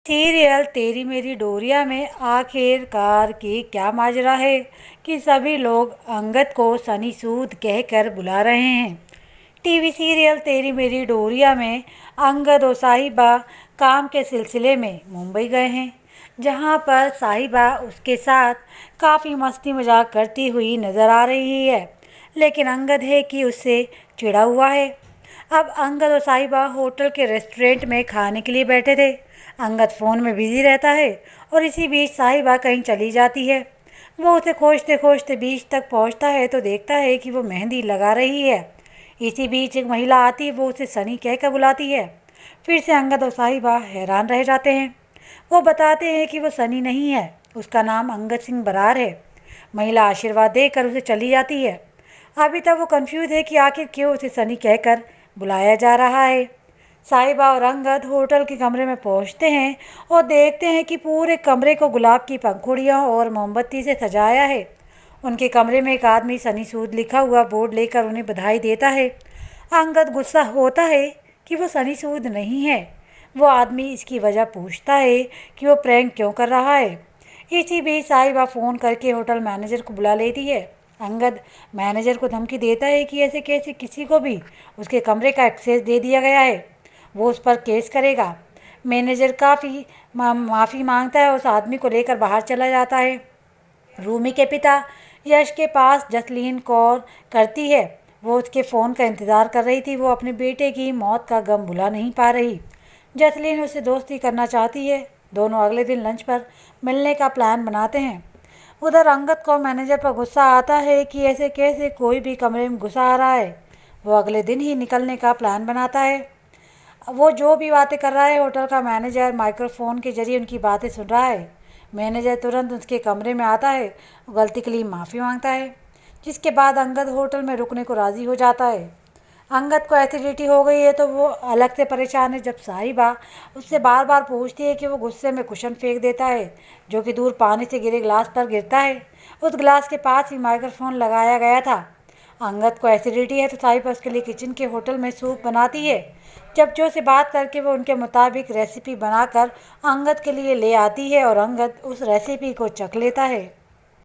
Serial तेरी मेरी डोरिया में आखिरकार की क्या माजरा है कि सभी लोग अंगद को सनी सूद कहकर बुला रहे हैं। टीवी सीरियल तेरी मेरी डोरिया में अंगद और साहिबा काम के सिलसिले में मुंबई गए हैं, जहां पर साहिबा उसके साथ काफ़ी मस्ती मजाक करती हुई नज़र आ रही है, लेकिन अंगद है कि उससे चिढ़ा हुआ है। अब अंगद और साहिबा होटल के रेस्टोरेंट में खाने के लिए बैठे थे। अंगद फ़ोन में बिजी रहता है और इसी बीच साहिबा कहीं चली जाती है। वो उसे खोजते खोजते बीच तक पहुंचता है तो देखता है कि वो मेहंदी लगा रही है। इसी बीच एक महिला आती है, वो उसे सनी कहकर बुलाती है। फिर से अंगद और साहिबा हैरान रह जाते हैं। वो बताते हैं कि वो सनी नहीं है, उसका नाम अंगद सिंह बरार है। महिला आशीर्वाद देकर उसे चली जाती है। अभी तक वो कंफ्यूज है कि आखिर क्यों उसे सनी कहकर बुलाया जा रहा है। साहिबा और अंगद होटल के कमरे में पहुंचते हैं और देखते हैं कि पूरे कमरे को गुलाब की पंखुड़ियों और मोमबत्ती से सजाया है। उनके कमरे में एक आदमी सनी सूद लिखा हुआ बोर्ड लेकर उन्हें बधाई देता है। अंगद गुस्सा होता है कि वो सनी सूद नहीं है। वो आदमी इसकी वजह पूछता है कि वो प्रैंक क्यों कर रहा है। इसी बीच साहिबा फ़ोन करके होटल मैनेजर को बुला लेती है। अंगद मैनेजर को धमकी देता है कि ऐसे कैसे किसी को भी उसके कमरे का एक्सेस दे दिया गया है, वो उस पर केस करेगा। मैनेजर काफ़ी माफ़ी मांगता है और उस आदमी को लेकर बाहर चला जाता है। रूमी के पिता यश के पास जसलीन कॉल करती है। वो उसके फ़ोन का इंतज़ार कर रही थी। वो अपने बेटे की मौत का गम भुला नहीं पा रही। जसलीन उससे दोस्ती करना चाहती है। दोनों अगले दिन लंच पर मिलने का प्लान बनाते हैं। उधर अंगद को मैनेजर पर गुस्सा आता है कि ऐसे कैसे कोई भी कमरे में घुसा आ रहा है। वो अगले दिन ही निकलने का प्लान बनाता है। वो जो भी बातें कर रहा है, होटल का मैनेजर माइक्रोफोन के जरिए उनकी बातें सुन रहा है। मैनेजर तुरंत उसके कमरे में आता है और गलती के लिए माफ़ी मांगता है, जिसके बाद अंगद होटल में रुकने को राज़ी हो जाता है। अंगद को एसिडिटी हो गई है तो वो अलग से परेशान है। जब साहिबा उससे बार बार पूछती है कि वो गुस्से में कुशन फेंक देता है, जो कि दूर पानी से गिरे गिलास पर गिरता है। उस गिलास के पास ही माइक्रोफोन लगाया गया था। अंगद को एसिडिटी है तो साहिबा उसके लिए किचन के होटल में सूप बनाती है। जब जो से बात करके वो उनके मुताबिक रेसिपी बनाकर अंगद के लिए ले आती है और अंगद उस रेसिपी को चख लेता है।